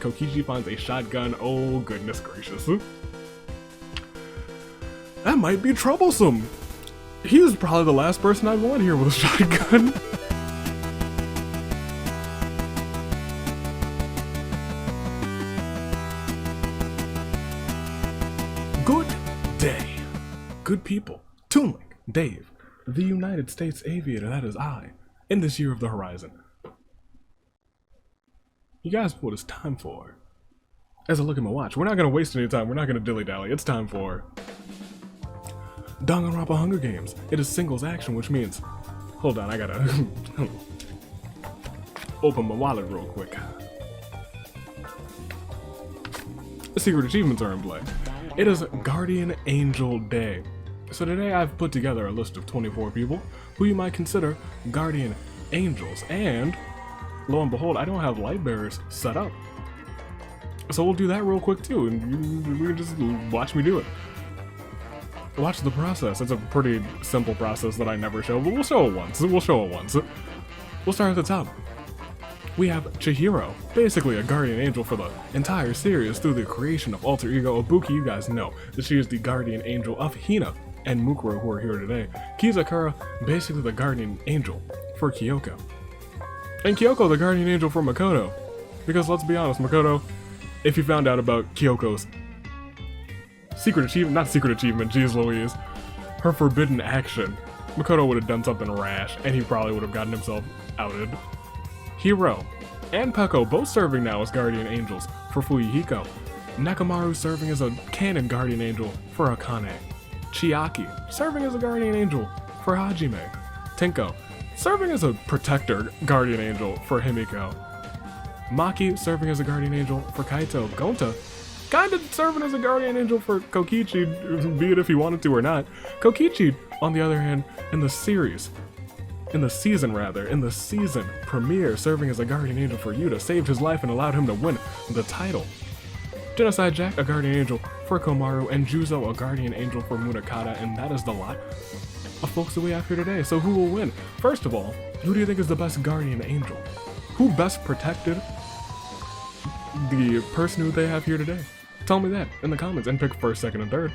Kokichi finds a shotgun. Oh, goodness gracious. That might be troublesome. He is probably the last person I'd want here with a shotgun. Good day. Good people. Toonlink, Dave, the United States aviator, that is I, in this year of the horizon. You guys know what it's time for. As I look at my watch, we're not going to waste any time. We're not going to dilly-dally. It's time for Danganronpa Hunger Games. It is singles action, which means... Hold on, I gotta open my wallet real quick. Secret achievements are in play. It is Guardian Angel Day. So today I've put together a list of 24 people who you might consider Guardian Angels. And lo and behold, I don't have light bearers set up. So we'll do that real quick too, and you can just watch me do it. Watch the process. It's a pretty simple process that I never show, but we'll show it once. We'll start at the top. We have Chihiro, basically a guardian angel for the entire series through the creation of alter ego Ibuki. You guys know that she is the guardian angel of Hina and Mukuro, who are here today. Kizakura, basically the guardian angel for Kyoko. And Kyoko, the guardian angel for Makoto. Because let's be honest, Makoto, if you found out about Kyoko's secret achievement, not secret achievement, geez Louise, her forbidden action, Makoto would have done something rash, and he probably would have gotten himself outed. Hiro and Peko both serving now as guardian angels for Fuyuhiko. Nekomaru serving as a canon guardian angel for Akane. Chiaki serving as a guardian angel for Hajime. Tenko serving as a protector guardian angel for Himiko. Maki serving as a guardian angel for Kaito. Gonta kinda serving as a guardian angel for Kokichi, be it if he wanted to or not. Kokichi, on the other hand, in the season premiere, serving as a guardian angel for Yuta, saved his life and allowed him to win the title. Genocide Jack, a guardian angel for Komaru, and Juzo, a guardian angel for Munakata, and that is the lot of folks that we have here today. So who will win? First of all, who do you think is the best guardian angel? Who best protected the person who they have here today? Tell me that in the comments and pick first, second, and third.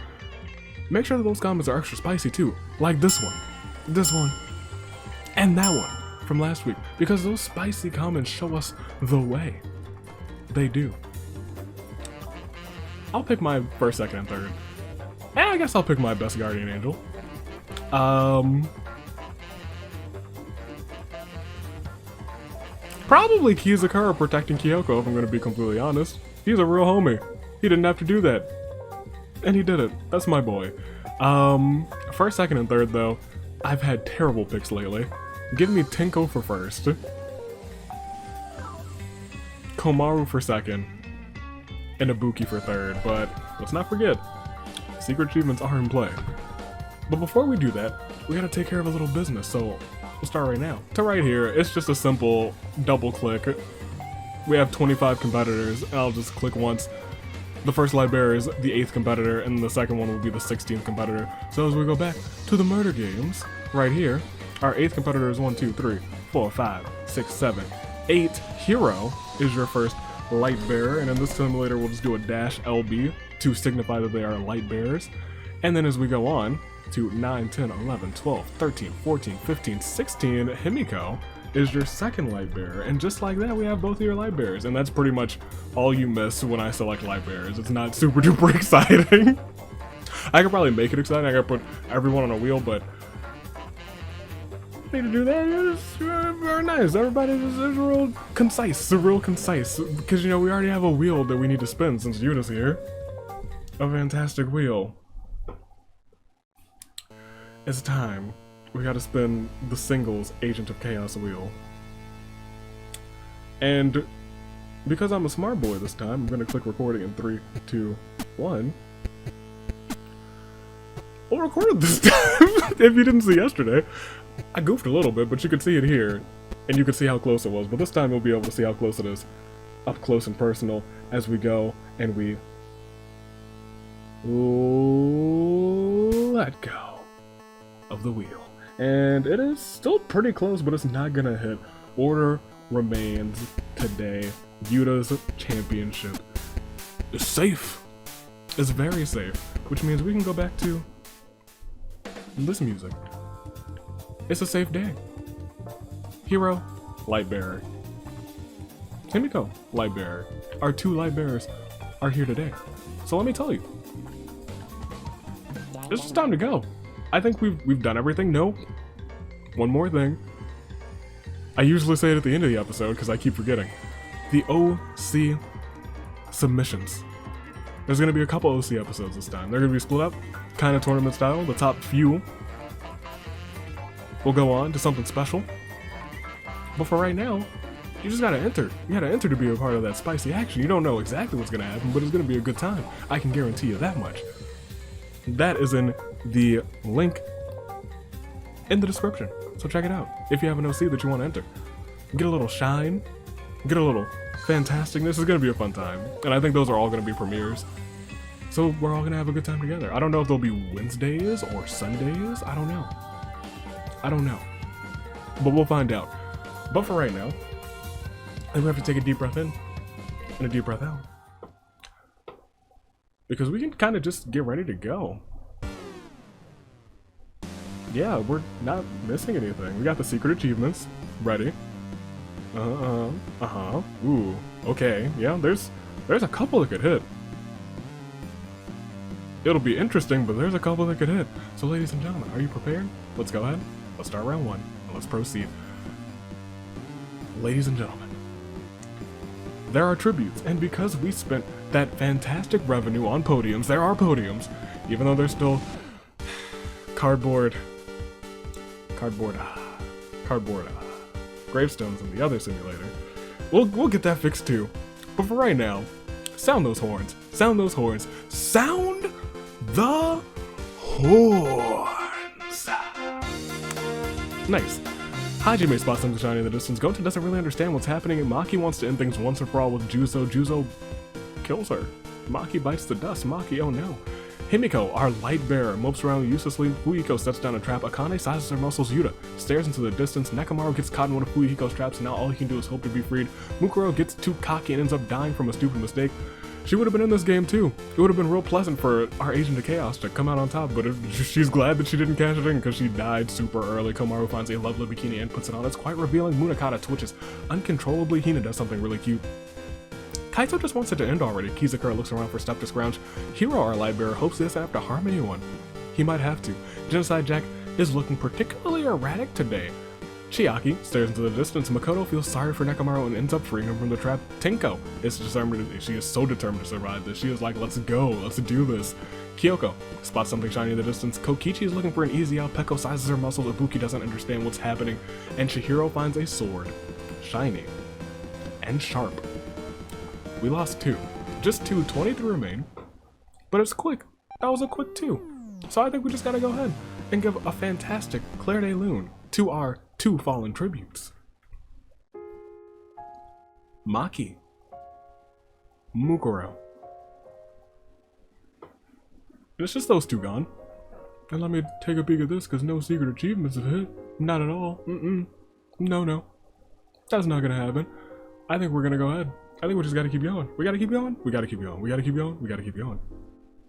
Make sure that those comments are extra spicy too, like this one, and that one from last week, because those spicy comments show us the way. They do. I'll pick my first, second, and third. And I guess I'll pick my best guardian angel. Probably Kizakura protecting Kyoko, if I'm gonna be completely honest. He's a real homie. He didn't have to do that. And he did it. That's my boy. First, second, and third though, I've had terrible picks lately. Give me Tenko for first. Komaru for second. And Ibuki for third, but let's not forget, secret achievements are in play. But before we do that, we gotta take care of a little business, so we'll start right now. To right here, it's just a simple double click. We have 25 competitors, and I'll just click once. The first light bearer is the 8th competitor, and the second one will be the 16th competitor. So as we go back to the murder games, right here, our 8th competitor is 1, 2, 3, 4, 5, 6, 7, 8. Hiro is your first light bearer, and in this simulator we'll just do a -LB to signify that they are light bearers. And then as we go on to 9, 10, 11, 12, 13, 14, 15, 16, Himiko is your second light bearer, and just like that we have both of your light bearers, and that's pretty much all you miss when I select light bearers. It's not super duper exciting. I could probably make it exciting. I gotta put everyone on a wheel, but need to do that. It's very nice. Everybody is real concise, because you know we already have a wheel that we need to spin since Yuta's here. A fantastic wheel. It's time. We gotta spin the singles Agent of Chaos wheel. And because I'm a smart boy this time, I'm gonna click recording in 3, 2, 1. We'll record it this time. If you didn't see yesterday, I goofed a little bit, but you could see it here, and you could see how close it was. But this time you'll be able to see how close it is, up close and personal, as we go and we let go of the wheel. And it is still pretty close, but it's not gonna hit. Order remains today Yuta's championship is safe. It's very safe, which means we can go back to this music. It's a safe day. Hiro, Lightbearer. Himiko, Lightbearer. Our two Lightbearers are here today. So let me tell you, it's just time to go. I think we've done everything. No, one more thing. I usually say it at the end of the episode because I keep forgetting. The OC submissions. There's gonna be a couple OC episodes this time. They're gonna be split up, kind of tournament style. The top few will go on to something special. But for right now, you just gotta enter. You gotta enter to be a part of that spicy action. You don't know exactly what's gonna happen, but it's gonna be a good time. I can guarantee you that much. That is in the link in the description. So check it out. If you have an OC that you want to enter, get a little shine, get a little fantasticness. It's gonna be a fun time. And I think those are all gonna be premieres. So we're all gonna have a good time together. I don't know if they'll be Wednesdays or Sundays. I don't know. But we'll find out. But for right now, I think we have to take a deep breath in and a deep breath out. Because we can kind of just get ready to go. Yeah, we're not missing anything. We got the secret achievements ready. Ooh, okay. Yeah, there's a couple that could hit. It'll be interesting, but there's a couple that could hit. So ladies and gentlemen, are you prepared? Let's go ahead. Let's start round one. And let's proceed. Ladies and gentlemen, there are tributes, and because we spent that fantastic revenue on podiums, there are podiums, even though there's still cardboard gravestones in the other simulator. We'll get that fixed too. But for right now, sound those horns. Sound those horns. Sound the horns. Nice. Hajime spots something shiny in the distance. Gonta doesn't really understand what's happening, and Maki wants to end things once and for all with Juzo. Juzo kills her. Maki bites the dust. Maki, oh no. Himiko, our light bearer, mopes around uselessly. Fuyiko sets down a trap. Akane sizes her muscles. Yuta stares into the distance. Nekomaru gets caught in one of Fuyiko's traps, and now all he can do is hope to be freed. Mukuro gets too cocky and ends up dying from a stupid mistake. She would have been in this game too. It would have been real pleasant for our Agent of Chaos to come out on top, but she's glad that she didn't cash it in because she died super early. Komaru finds a lovely bikini and puts it on. It's quite revealing. Munakata twitches uncontrollably. Hina does something really cute. Kaito just wants it to end already. Kizakura looks around for stuff to scrounge. Hiro, our light bearer, hopes this after Harmony one. He might have to. Genocide Jack is looking particularly erratic today. Chiaki stares into the distance. Makoto feels sorry for Nekomaru and ends up freeing him from the trap. Tenko is determined. She is so determined to survive this. She is like, let's go, let's do this. Kyoko spots something shiny in the distance. Kokichi is looking for an easy out. Peko sizes her muscles. Ibuki doesn't understand what's happening. And Chihiro finds a sword. Shiny. And sharp. We lost 2. Just 2, 23 remain. But it's quick. That was a quick 2. So I think we just gotta go ahead and give a fantastic Claire de Lune to our 2 fallen tributes. Maki. Mukuro. It's just those 2 gone. And let me take a peek at this because no secret achievements have hit. Not at all. No. That's not gonna happen. I think we're gonna go ahead. I think we just gotta keep going. We gotta keep going. We gotta keep going. We gotta keep going. We gotta keep going.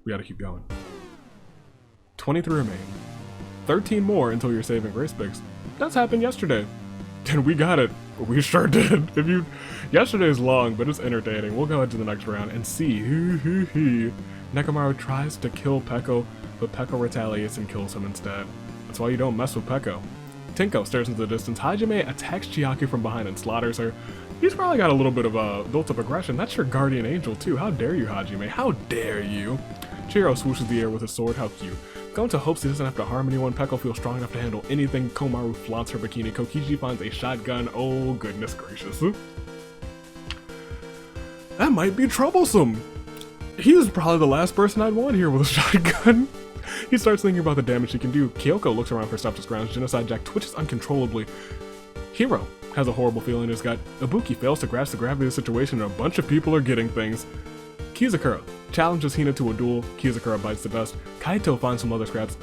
We gotta keep going. 23 remain. 13 more until your saving grace picks. That's happened yesterday. And we got it. We sure did. Yesterday's long, but it's entertaining. We'll go ahead to the next round and see. Nekomaru tries to kill Peko, but Peko retaliates and kills him instead. That's why you don't mess with Peko. Tenko stares into the distance. Hajime attacks Chiaki from behind and slaughters her. He's probably got a little bit of built-up aggression. That's your guardian angel too. How dare you, Hajime? How dare you? Chihiro swooshes the air with his sword. How cute. Gonta hopes he doesn't have to harm anyone. Peko feels strong enough to handle anything. Komaru flaunts her bikini. Kokichi finds a shotgun. Oh, goodness gracious. That might be troublesome. He is probably the last person I'd want here with a shotgun. He starts thinking about the damage he can do. Kyoko looks around for stuff to scrounge. Genocide Jack twitches uncontrollably. Hiro has a horrible feeling in his gut. Ibuki fails to grasp the gravity of the situation and a bunch of people are getting things. Kizakura challenges Hina to a duel. Kizakura bites the dust. Kaito finds some other scraps.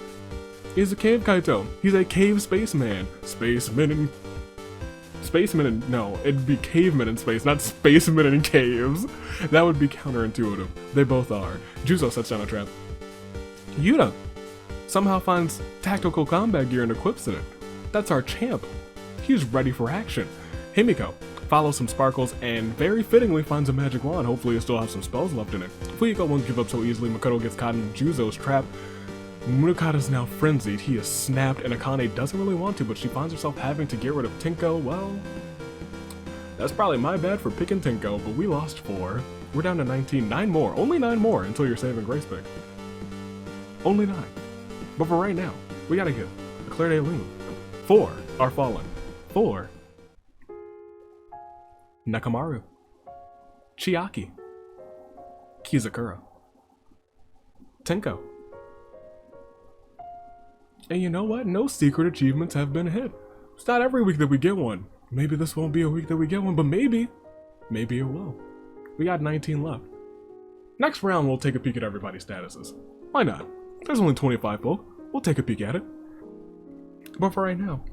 He's a cave Kaito. He's a cave spaceman. Spaceman in spacemen in, no, it'd be cavemen in space, not spacemen in caves. That would be counterintuitive. They both are. Juzo sets down a trap. Yuta somehow finds tactical combat gear and equips it. That's our champ. He's ready for action. Himiko follows some sparkles and very fittingly finds a magic wand. Hopefully it still has some spells left in it. Fuyiko won't give up so easily. Makoto gets caught in Juzo's trap. Munakata's now frenzied. He is snapped and Akane doesn't really want to, but she finds herself having to get rid of Tinko. Well, that's probably my bad for picking Tinko, but we lost 4. We're down to 19. 9 more. Only 9 more until you're saving Grace pick. Only 9. But for right now, we gotta get a Claire de Lune. 4 are fallen. 4. Nakamaru. Chiaki. Kizakura. Tenko. And you know what? No secret achievements have been hit. It's not every week that we get one. Maybe this won't be a week that we get one, but maybe it will. We got 19 left. Next round, we'll take a peek at everybody's statuses. Why not? There's only 25 folk. We'll take a peek at it. But for right now,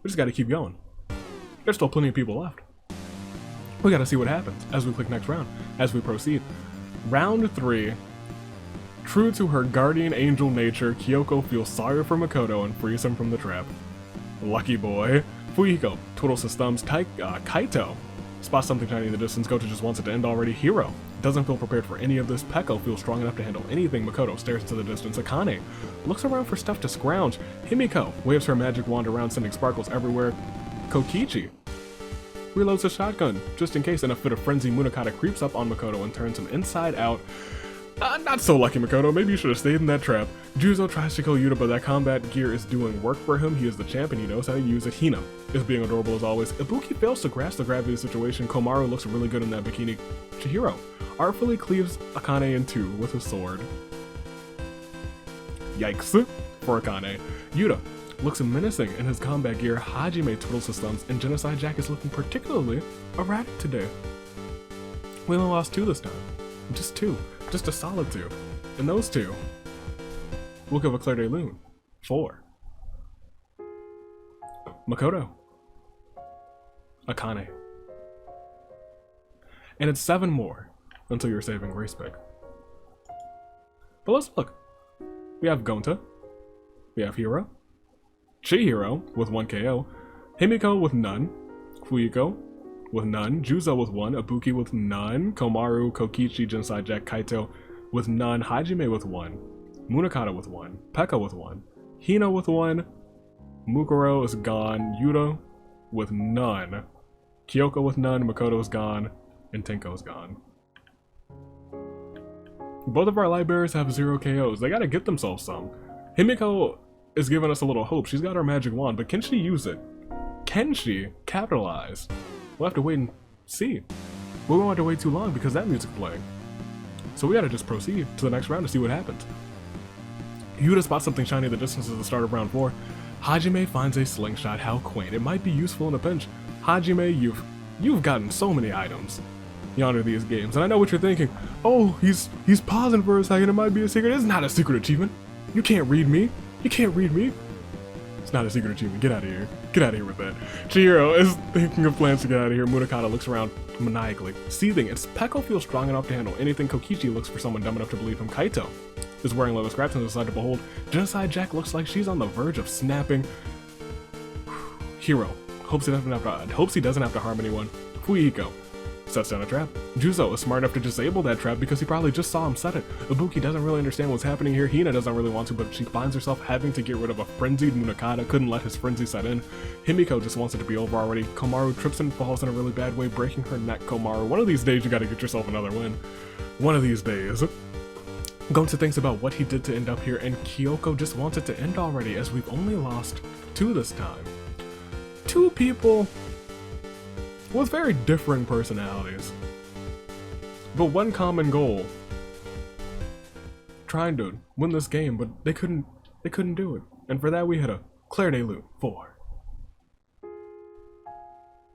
we just gotta keep going. There's still plenty of people left. We gotta see what happens as we click next round, as we proceed. Round 3. True to her guardian angel nature, Kyoko feels sorry for Makoto and frees him from the trap. Lucky boy. Fuyiko twiddles his thumbs. Kaito spots something shiny in the distance. Goto just wants it to end already. Hiro doesn't feel prepared for any of this. Peko feels strong enough to handle anything. Makoto stares into the distance. Akane looks around for stuff to scrounge. Himiko waves her magic wand around, sending sparkles everywhere. Kokichi reloads his shotgun, just in case. In a fit of frenzy, Munakata creeps up on Makoto and turns him inside out. Not so lucky, Makoto. Maybe you should have stayed in that trap. Juzo tries to kill Yuta, but that combat gear is doing work for him. He is the champ and he knows how to use it. Hina is being adorable as always. Ibuki fails to grasp the gravity of the situation. Komaru looks really good in that bikini. Chihiro artfully cleaves Akane in 2 with his sword. Yikes for Akane. Yuta looks menacing in his combat gear. Hajime twiddles his thumbs, and Genocide Jack is looking particularly erratic today. We only lost 2 this time. Just 2. Just a solid 2. And those 2 will give a Claire de Lune. 4. Makoto. Akane. And it's 7 more until you're saving Grace pick. But let's look. We have Gonta. We have Hiro. Chihiro with 1 KO. Himiko with none. Fuyiko with none. Juzo with 1. Ibuki with none. Komaru, Kokichi, Genocide Jack, Kaito with none. Hajime with 1. Munakata with 1. Pekka with 1. Hina with 1. Mukuro is gone. Yuta with none. Kyoko with none. Makoto is gone. And Tenko is gone. Both of our light bearers have 0 KOs. They gotta get themselves some. Himiko is giving us a little hope. She's got her magic wand, but can she use it? Can she capitalize? We'll have to wait and see. We won't have to wait too long because that music's playing. So we gotta just proceed to the next round to see what happens. Yuta spots something shiny in the distance at the start of round 4. Hajime finds a slingshot. How quaint. It might be useful in a pinch. Hajime, you've gotten so many items yonder these games, and I know what you're thinking. Oh, he's pausing for a second. It might be a secret. It's not a secret achievement. You can't read me. You can't read me. It's not a secret achievement. Get out of here. Get out of here with that. Chihiro is thinking of plans to get out of here. Munakata looks around maniacally, seething. It's Peko feels strong enough to handle anything. Kokichi looks for someone dumb enough to believe him. Kaito is wearing leather scraps and decided to behold. Genocide Jack looks like she's on the verge of snapping. Hiro hopes he doesn't have to harm anyone. Fuyiko sets down a trap. Juzo is smart enough to disable that trap because he probably just saw him set it. Ibuki doesn't really understand what's happening here. Hina doesn't really want to, but she finds herself having to get rid of a frenzied Munakata. Couldn't let his frenzy set in. Himiko just wants it to be over already. Komaru trips and falls in a really bad way, breaking her neck. Komaru, one of these days you gotta get yourself another win. One of these days. Gonta thinks about what he did to end up here, and Kyoko just wants it to end already, as we've only lost 2 this time. 2 people with very differing personalities, but one common goal: trying to win this game, but they couldn't do it. And for that we had a Claire de Lune. 4.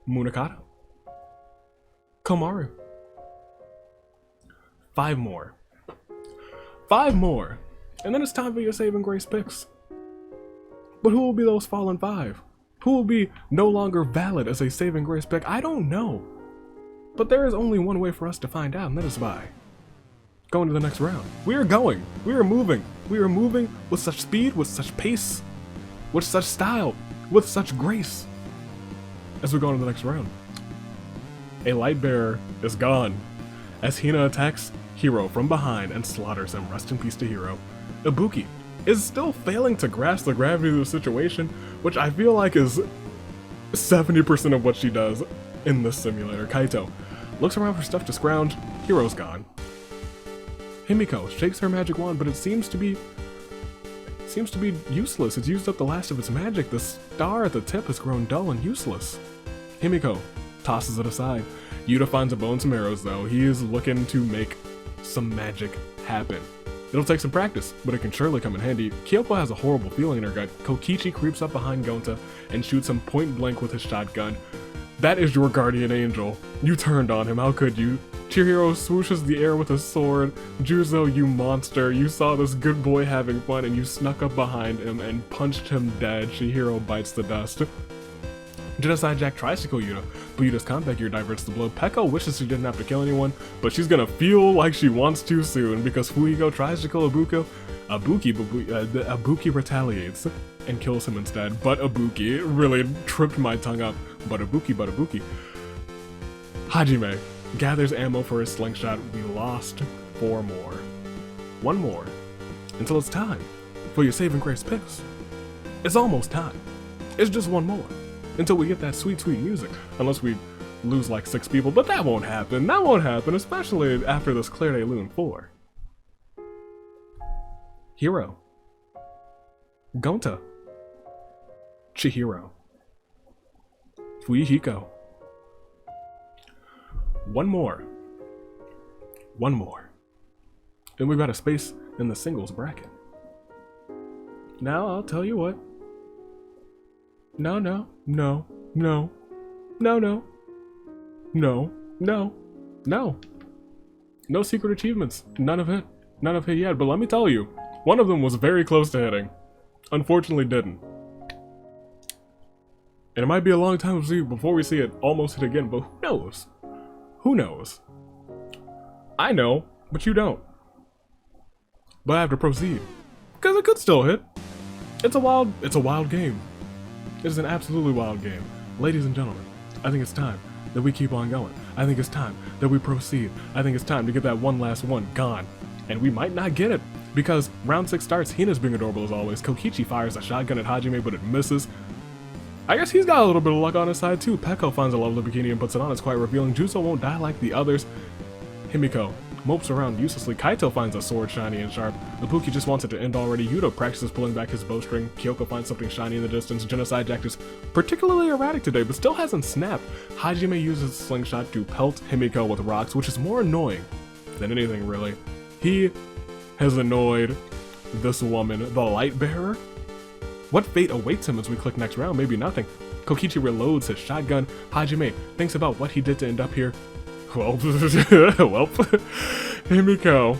Munakata. Komaru. 5 more. 5 more. And then it's time for your saving grace picks. But who will be those fallen 5? Who will be no longer valid as a saving grace pick? I don't know. But there is only one way for us to find out, and that is by going to the next round. We are going. We are moving. We are moving with such speed, with such pace, with such style, with such grace. As we go into the next round. A light bearer is gone as Hina attacks Hiro from behind and slaughters him. Rest in peace to Hiro. Ibuki is still failing to grasp the gravity of the situation, which I feel like is 70% of what she does in this simulator. Kaito looks around for stuff to scrounge. Hiro's gone. Himiko shakes her magic wand, but it seems to be useless. It's used up the last of its magic. The star at the tip has grown dull and useless. Himiko tosses it aside. Yuta finds a bow and some arrows, though. He is looking to make some magic happen. It'll take some practice, but it can surely come in handy. Kyoko has a horrible feeling in her gut. Kokichi creeps up behind Gonta and shoots him point blank with his shotgun. That is your guardian angel. You turned on him, how could you? Chihiro swooshes the air with a sword. Juzo, you monster. You saw this good boy having fun and you snuck up behind him and punched him dead. Chihiro bites the dust. Genocide Jack tries to kill Yuta, but Yuta's combat gear diverts the blow. Peko wishes she didn't have to kill anyone, but she's gonna feel like she wants to soon because Fuigo tries to kill Ibuki retaliates and kills him instead. But Ibuki really tripped my tongue up. But Ibuki. Hajime gathers ammo for his slingshot. We lost 4 more. 1 more. Until it's time for your saving grace picks. It's almost time. It's just 1 more. Until we get that sweet, sweet music. Unless we lose like 6 people, but that won't happen. That won't happen, especially after this Claire de Lune 4. Hiro. Gonta. Chihiro. Fuihiko. 1 more. 1 more. And we've got a space in the singles bracket. Now, I'll tell you what. No. No secret achievements. None of it yet. But let me tell you, one of them was very close to hitting. Unfortunately didn't. And it might be a long time before we see it almost hit again, but who knows? Who knows? I know, but you don't. But I have to proceed. Because it could still hit. It's a wild game. It is an absolutely wild game. Ladies and gentlemen, I think it's time that we keep on going. I think it's time that we proceed. I think it's time to get that one last one gone. And we might not get it, because round 6 starts, Hina's being adorable as always. Kokichi fires a shotgun at Hajime, but it misses. I guess he's got a little bit of luck on his side too. Peko finds a lovely bikini and puts it on. It's quite revealing. Juzo won't die like the others. Himiko mopes around uselessly. Kaito finds a sword shiny and sharp. Ibuki just wants it to end already. Yuta practices pulling back his bowstring. Kyoko finds something shiny in the distance. Genocide Jack is particularly erratic today, but still hasn't snapped. Hajime uses a slingshot to pelt Himiko with rocks, which is more annoying than anything really. He has annoyed this woman, the light bearer. What fate awaits him as we click next round? Maybe nothing. Kokichi reloads his shotgun. Hajime thinks about what he did to end up here. Well, Himiko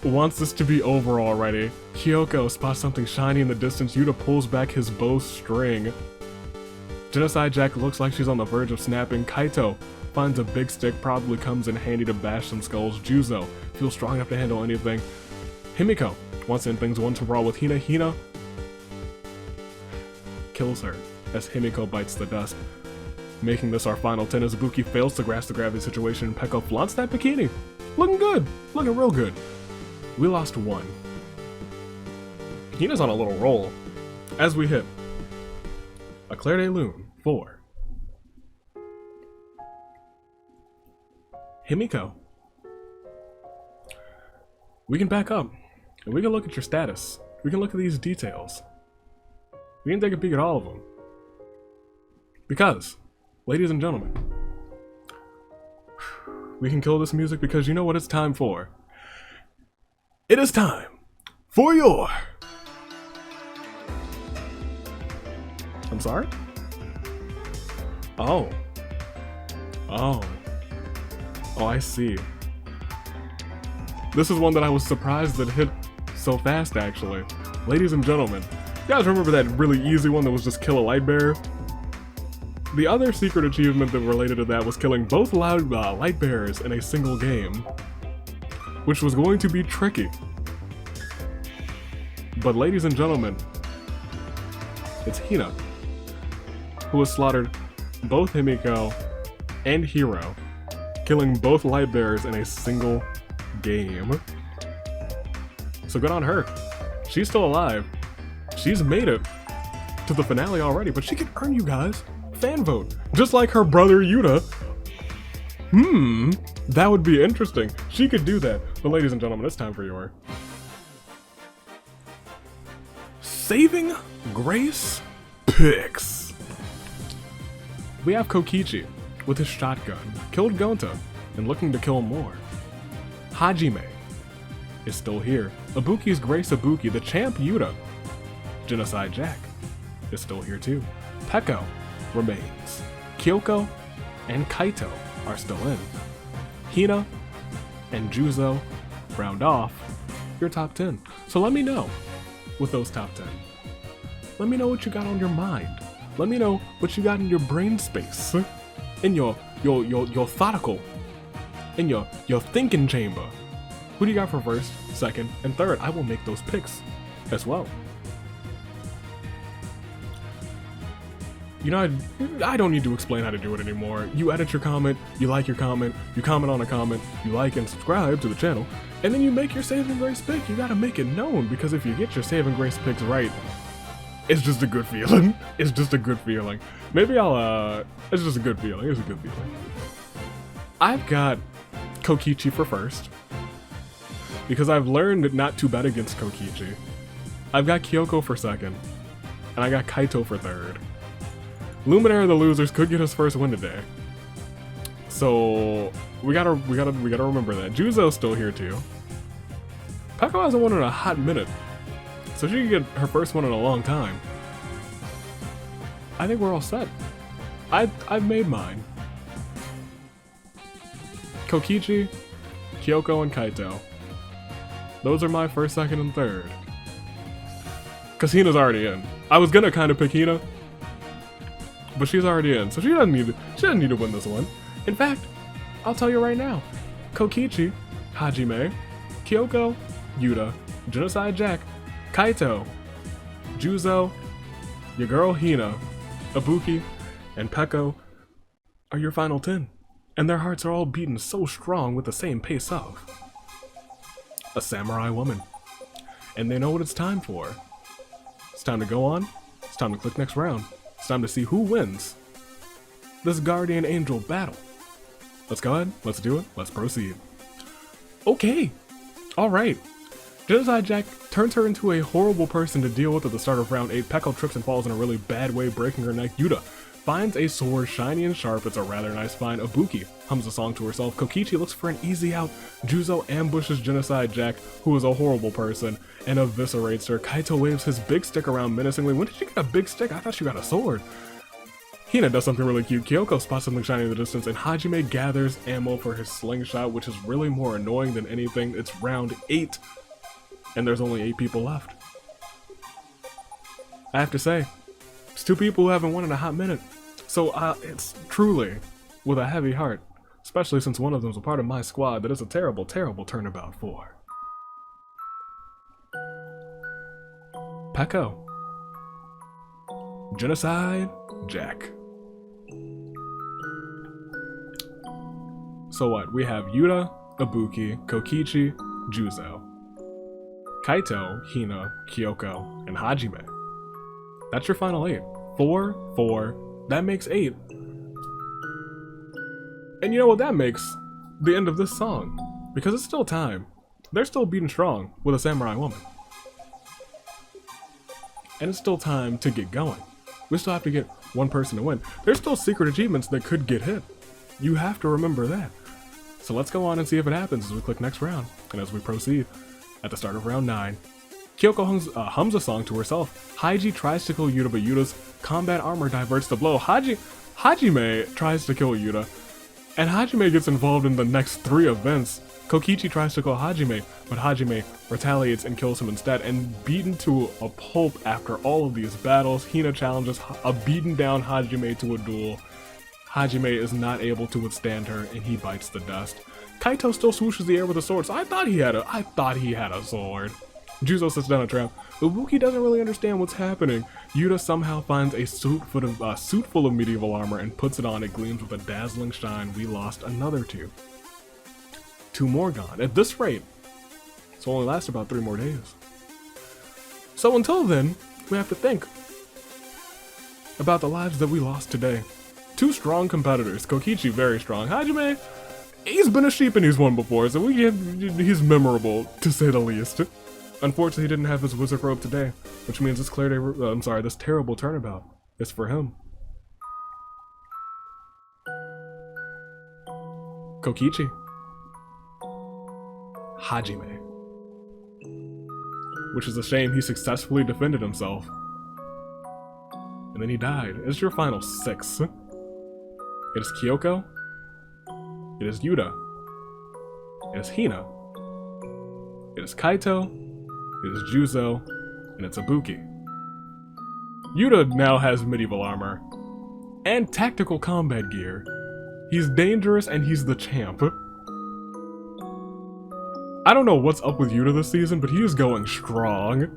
wants this to be over already. Kyoko spots something shiny in the distance. Yuta pulls back his bowstring. Genocide Jack looks like she's on the verge of snapping. Kaito finds a big stick, probably comes in handy to bash some skulls. Juzo feels strong enough to handle anything. Himiko wants to end things once for all with Hina. Hina kills her as Himiko bites the dust. Making this our final 10 as Ibuki fails to grasp the gravity situation and Peko flaunts that bikini. Looking good. Looking real good. We lost 1. Hina's on a little roll as we hit a Claire de Lune 4. Himiko. We can back up and we can look at your status. We can look at these details. We can take a peek at all of them. Because, ladies and gentlemen, we can kill this music because you know what it's time for. It is time for your... I'm sorry? Oh, I see. This is one that I was surprised that hit so fast, actually. Ladies and gentlemen, guys remember that really easy one that was just kill a light bearer? The other secret achievement that related to that was killing both light bearers in a single game, which was going to be tricky. But ladies and gentlemen, it's Hina, who has slaughtered both Himiko and Hiro, killing both light bearers in a single game. So good on her. She's still alive. She's made it to the finale already, but she can earn you guys fan vote, just like her brother Yuta. That would be interesting. She could do that. But ladies and gentlemen, it's time for your Saving Grace picks. We have Kokichi with his shotgun, killed Gonta, and looking to kill more. Hajime is still here. Ibuki's Grace Ibuki, the champ Yuta. Genocide Jack is still here too. Peko remains. Kyoko and Kaito are still in. Hina and Juzo round off your top 10. So let me know with those top 10. Let me know what you got on your mind. Let me know what you got in your brain space. In your thoughtful, in your thinking chamber. Who do you got for first, second, and third? I will make those picks as well. You know, I don't need to explain how to do it anymore. You edit your comment, you like your comment, you comment on a comment, you like and subscribe to the channel, and then you make your Saving Grace pick. You gotta make it known, because if you get your Saving Grace picks right, it's just a good feeling. It's just a good feeling. Maybe it's just a good feeling. It's a good feeling. I've got Kokichi for first, because I've learned not to bet against Kokichi. I've got Kyoko for second, and I got Kaito for third. Luminary of the Losers could get his first win today, so we gotta remember that. Juzo's still here too. Peko hasn't won in a hot minute, so she could get her first one in a long time. I think we're all set. I've made mine. Kokichi, Kyoko, and Kaito. Those are my first, second, and third. Cause Hina's already in. I was gonna kind of pick Hina, but she's already in, so she doesn't need to win this one. In fact, I'll tell you right now. Kokichi, Hajime, Kyoko, Yuta, Genocide Jack, Kaito, Juzo, your girl Hina, Ibuki, and Peko are your final 10. And their hearts are all beating so strong with the same pace of a samurai woman. And they know what it's time for. It's time to go on. It's time to click next round. It's time to see who wins this Guardian Angel battle. Let's go ahead. Let's do it. Let's proceed. Okay. Alright. Genocide Jack turns her into a horrible person to deal with at the start of round 8. Peko trips and falls in a really bad way, breaking her neck. Yuta finds a sword, shiny and sharp. It's a rather nice find. Ibuki hums a song to herself. Kokichi looks for an easy out. Juzo ambushes Genocide Jack, who is a horrible person, and eviscerates her. Kaito waves his big stick around menacingly. When did she get a big stick? I thought she got a sword. Hina does something really cute. Kyoko spots something shiny in the distance, and Hajime gathers ammo for his slingshot, which is really more annoying than anything. It's round 8, and there's only 8 people left. I have to say, it's 2 people who haven't won in a hot minute. So it's truly with a heavy heart, especially since one of them is a part of my squad, that is a terrible, terrible turnabout for Peko, Genocide Jack. So what? We have Yuta, Ibuki, Kokichi, Juzo, Kaito, Hina, Kyoko, and Hajime. That's your final 8. 4, 4. That makes 8. And you know what that makes? The end of this song. Because it's still time. They're still beating strong with a samurai woman. And it's still time to get going. We still have to get one person to win. There's still secret achievements that could get hit. You have to remember that. So let's go on and see if it happens as we click next round. And as we proceed, at the start of round 9, Kyoko hums a song to herself. Haiji tries to kill Yuta, but Yuta's combat armor diverts the blow. Hajime tries to kill Yuta, and Hajime gets involved in the next 3 events Kokichi tries to kill Hajime, but Hajime retaliates and kills him instead, and beaten to a pulp after all of these battles, Hina challenges a beaten down Hajime to a duel. Hajime is not able to withstand her, and he bites the dust. Kaito still swooshes the air with a sword, so I thought he had a sword. Juzo sits down a trap. Ibuki doesn't really understand what's happening. Yuta somehow finds a suit full of medieval armor and puts it on. It gleams with a dazzling shine. We lost another two. Two more gone. At this rate, this will only last about 3 more days. So until then, we have to think about the lives that we lost today. 2 strong competitors. Kokichi, very strong. Hajime, he's been a sheep and he's won before, so he's memorable, to say the least. Unfortunately, he didn't have his wizard robe today, which means this this terrible turnabout is for him. Kokichi. Hajime. Which is a shame. He successfully defended himself. And then he died. It's your final 6. It is Kyoko. It is Yuta. It is Hina. It is Kaito. It is Juzo. And it's Ibuki. Yuta now has medieval armor. And tactical combat gear. He's dangerous and he's the champ. I don't know what's up with Yuta this season, but he is going strong.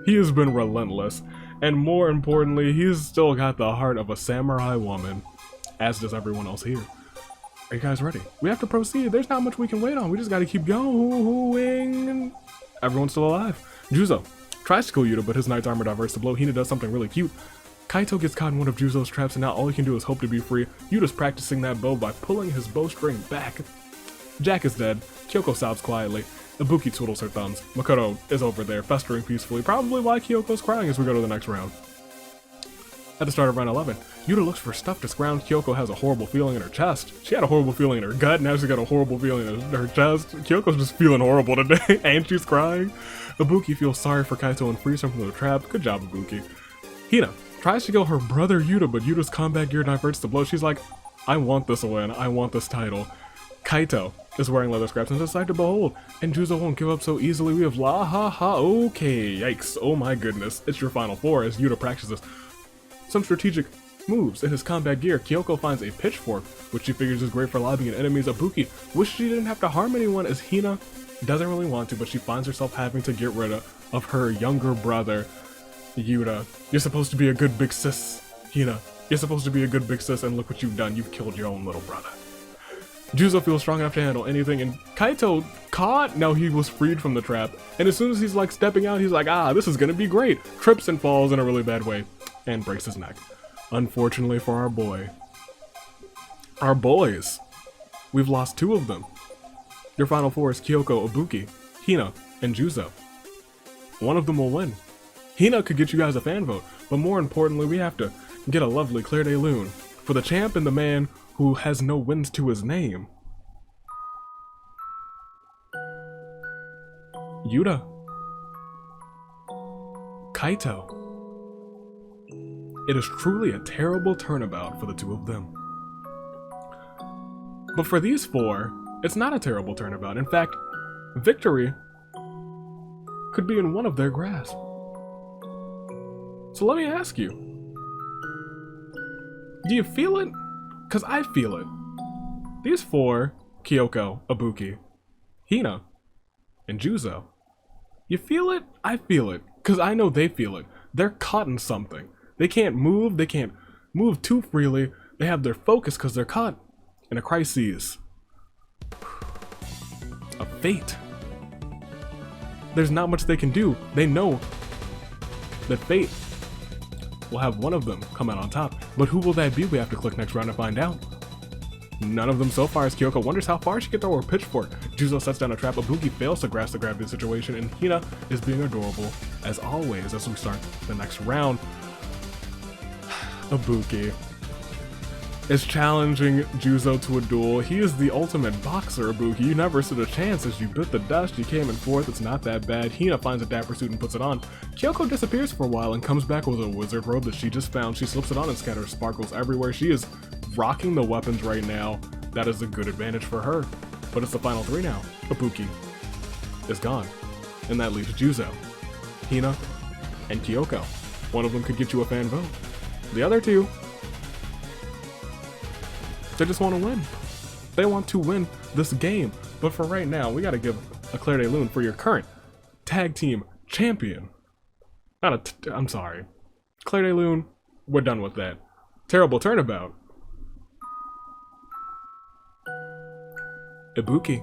He has been relentless. And more importantly, he's still got the heart of a samurai woman. As does everyone else here. Are you guys ready? We have to proceed. There's not much we can wait on. We just gotta keep going. Everyone's still alive. Juzo tries to kill Yuta, but his knight's armor diverts the blow. Hina does something really cute. Kaito gets caught in one of Juzo's traps, and now all he can do is hope to be free. Yuta's practicing that bow by pulling his bowstring back. Jack is dead. Kyoko sobs quietly. Ibuki twiddles her thumbs. Makoto is over there, festering peacefully, probably why Kyoko's crying as we go to the next round. At the start of round 11, Yuta looks for stuff to scrounge. Kyoko has a horrible feeling in her chest. She had a horrible feeling in her gut, now she's got a horrible feeling in her chest. Kyoko's just feeling horrible today, and she's crying. Ibuki feels sorry for Kaito and frees him from the trap. Good job, Ibuki. Hina tries to kill her brother Yuta, but Yuta's combat gear diverts the blow. She's like, I want this win, I want this title. Kaito is wearing leather scraps and decides to behold, and Juzo won't give up so easily. We have la ha ha, okay, yikes, oh my goodness. It's your final 4 as Yuta practices some strategic moves in his combat gear. Kyoko finds a pitchfork, which she figures is great for lobbying enemies. Ibuki wishes she didn't have to harm anyone as Hina doesn't really want to, but she finds herself having to get rid of her younger brother, Yuta. You're supposed to be a good big sis, Hina. You're supposed to be a good big sis, and look what you've done. You've killed your own little brother. Juzo feels strong enough to handle anything, and Kaito caught. Now he was freed from the trap, and as soon as he's like stepping out, he's like, this is gonna be great. Trips and falls in a really bad way, and breaks his neck. Unfortunately for our boys, we've lost 2 of them. Your final 4 is Kyoko, Ibuki, Hina, and Juzo. One of them will win. Hina could get you guys a fan vote, but more importantly, we have to get a lovely Claire de Lune for the champ and the man who has no wins to his name. Yuta. Kaito. It is truly a terrible turnabout for the 2 of them. But for these 4, it's not a terrible turnabout. In fact, victory could be in one of their grasp. So let me ask you, do you feel it? Because I feel it. These 4, Kyoko, Ibuki, Hina, and Juzo, you feel it? I feel it. Because I know they feel it. They're caught in something. They can't move too freely. They have their focus because they're caught in a crisis. A fate. There's not much they can do. They know that fate will have one of them come out on top. But who will that be? We have to click next round to find out. None of them so far, as Kyoko wonders how far she can throw her pitchfork. Juzo sets down a trap. Ibuki fails to grasp the gravity of the situation, and Hina is being adorable as always as we start the next round. Ibuki is challenging Juzo to a duel. He is the ultimate boxer, Ibuki. You never stood a chance as you bit the dust. You came in 4th. It's not that bad. Hina finds a dapper suit and puts it on. Kyoko disappears for a while and comes back with a wizard robe that she just found. She slips it on and scatters sparkles everywhere. She is rocking the weapons right now. That is a good advantage for her. but it's the final 3 now. Ibuki is gone, and that leaves Juzo, Hina, and Kyoko. One of them could get you a fan vote. The other 2, they just want to win. They want to win this game. But for right now, we gotta give a Claire de Lune for your current tag team champion. I'm sorry. Claire de Lune, we're done with that. Terrible turnabout. Ibuki.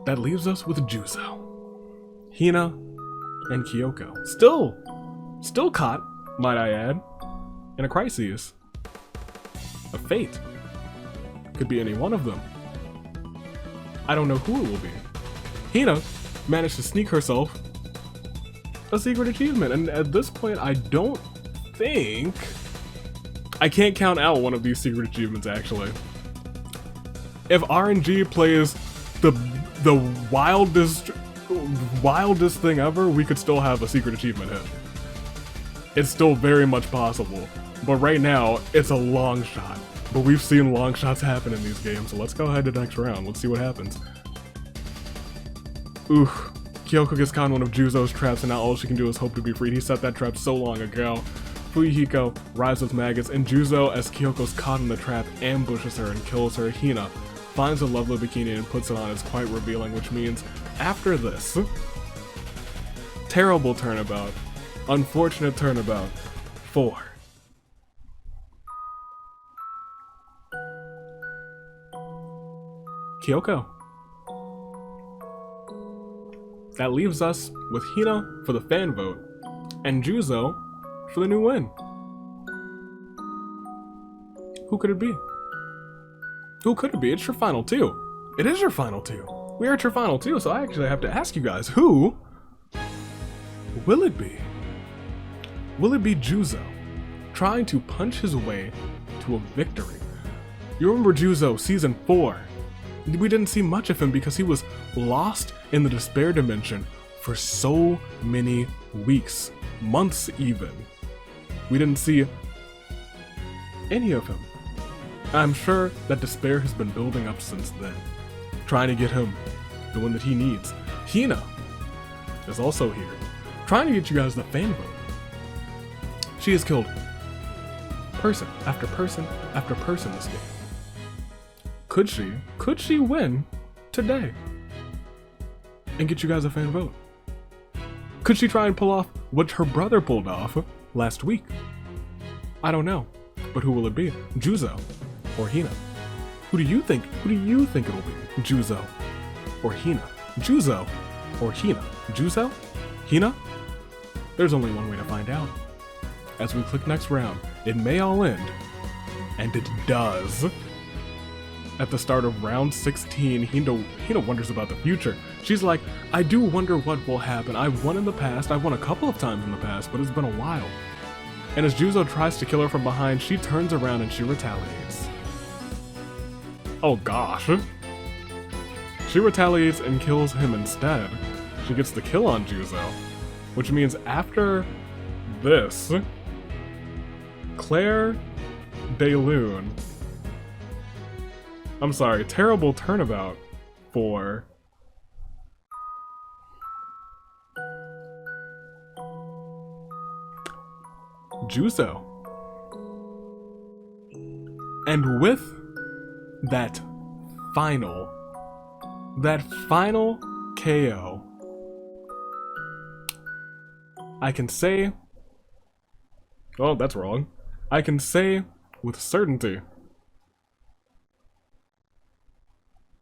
That leaves us with Juzo, Hina, and Kyoko. Still caught, might I add, in a crisis. A fate. Could be any one of them. I don't know who it will be. Hina managed to sneak herself a secret achievement, and at this point I don't think... I can't count out one of these secret achievements, actually. If RNG plays the wildest thing ever, we could still have a secret achievement hit. It's still very much possible, but right now it's a long shot. But we've seen long shots happen in these games, so let's go ahead to the next round. Let's see what happens. Oof. Kyoko gets caught in one of Juzo's traps, and now all she can do is hope to be freed. He set that trap so long ago. Fuyuhiko rides with maggots, and Juzo, as Kyoko's caught in the trap, ambushes her and kills her. Hina finds a lovely bikini and puts it on. It's quite revealing, which means after this terrible turnabout, unfortunate turnabout, 4. Kyoko. That leaves us with Hina for the fan vote, and Juzo for the new win. Who could it be? Who could it be? It's your final 2. It is your final 2. We are at your final 2, so I actually have to ask you guys, who will it be? Will it be Juzo trying to punch his way to a victory? You remember Juzo, Season 4. We didn't see much of him because he was lost in the despair dimension for so many weeks, months even. We didn't see any of him. I'm sure that despair has been building up since then, trying to get him the one that he needs. Hina is also here, trying to get you guys the fan vote. She has killed person after person after person this game. Could she win today and get you guys a fan vote? Could she try and pull off what her brother pulled off last week? I don't know, but who will it be? Juzo or Hina? Who do you think it will be? Juzo or Hina? Juzo or Hina? Juzo? Hina? There's only one way to find out. As we click next round, it may all end, and it does. At the start of round 16, Hina wonders about the future. She's like, I do wonder what will happen. I've won in the past, I've won a couple of times in the past, but it's been a while. And as Juzo tries to kill her from behind, she turns around and she retaliates. Oh gosh. She retaliates and kills him instead. She gets the kill on Juzo, which means after this, Claire de Lune, I'm sorry, terrible turnabout for Juzo. And with that final KO, I can say, oh, that's wrong. I can say with certainty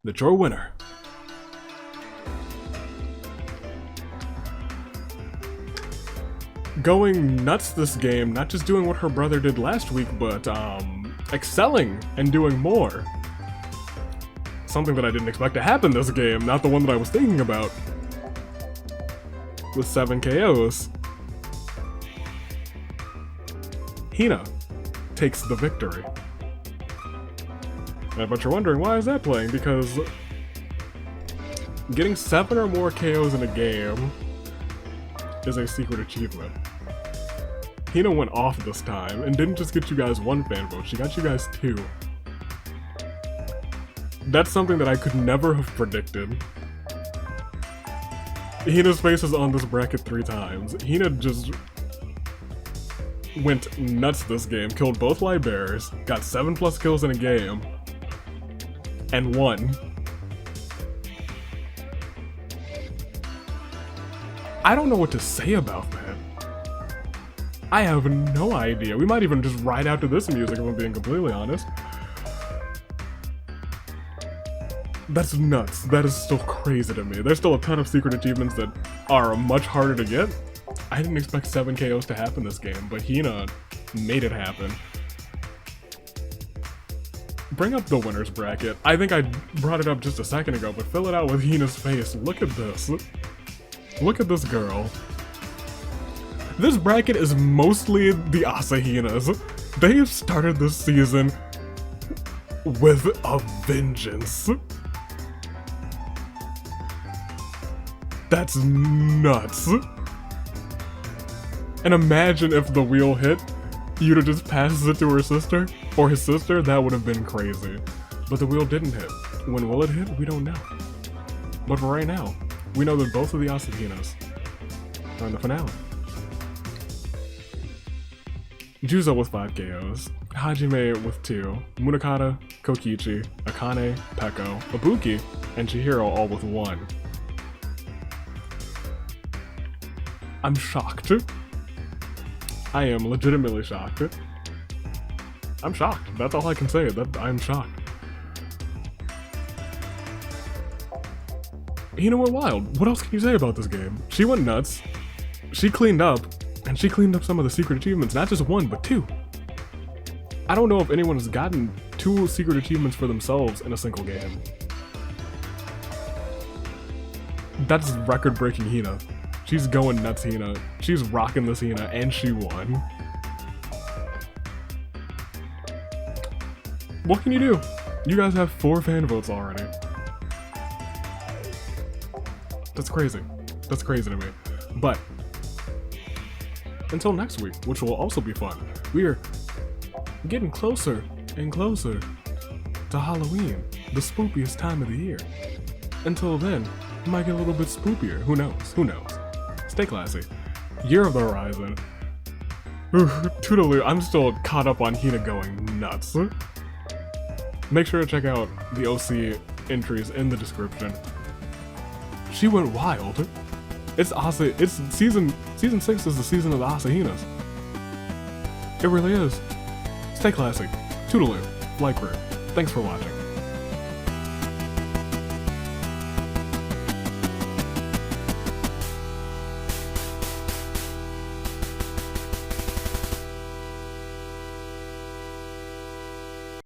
that your winner going nuts this game, not just doing what her brother did last week, but excelling and doing more. Something that I didn't expect to happen this game, not the one that I was thinking about. With 7 KOs, Hina takes the victory. I bet you're wondering, why is that playing? Because getting 7 or more KOs in a game is a secret achievement. Hina went off this time and didn't just get you guys 1 fan vote, she got you guys 2. That's something that I could never have predicted. Hina's face is on this bracket 3 times. Hina just went nuts this game, killed both light bearers, got 7+ kills in a game, and won. I don't know what to say about that. I have no idea. We might even just ride out to this music if I'm being completely honest. That's nuts. That is still crazy to me. There's still a ton of secret achievements that are much harder to get. I didn't expect 7 KOs to happen this game, but Hina made it happen. Bring up the winners bracket. I think I brought it up just a second ago, but fill it out with Hina's face. Look at this. Look at this girl. This bracket is mostly the Asahinas. They have started this season with a vengeance. That's nuts. And imagine if the wheel hit, Yuta just passes it to her sister, or his sister, that would have been crazy. But the wheel didn't hit. When will it hit? We don't know. But for right now, we know that both of the Asahinas are in the finale. Juzo with 5 KOs, Hajime with 2, Munakata, Kokichi, Akane, Peko, Ibuki, and Chihiro all with 1. I'm shocked. I am legitimately shocked. I'm shocked. That's all I can say. I'm shocked. Hina went wild. What else can you say about this game? She went nuts. She cleaned up, and she cleaned up some of the secret achievements. Not just 1, but 2. I don't know if anyone has gotten 2 secret achievements for themselves in a single game. That's record-breaking Hina. She's going nuts, Hina. She's rocking this Hina, and she won. What can you do? You guys have 4 fan votes already. That's crazy. That's crazy to me. But until next week, which will also be fun, we are getting closer and closer to Halloween, the spookiest time of the year. Until then, it might get a little bit spookier. Who knows? Who knows? Stay classy. Year of the Horizon. Toodaloo, I'm still caught up on Hina going nuts. Make sure to check out the OC entries in the description. She went wild. It's season 6 is the season of the Asahinas. It really is. Stay classy. Toodaloo. Like Crew. Thanks for watching.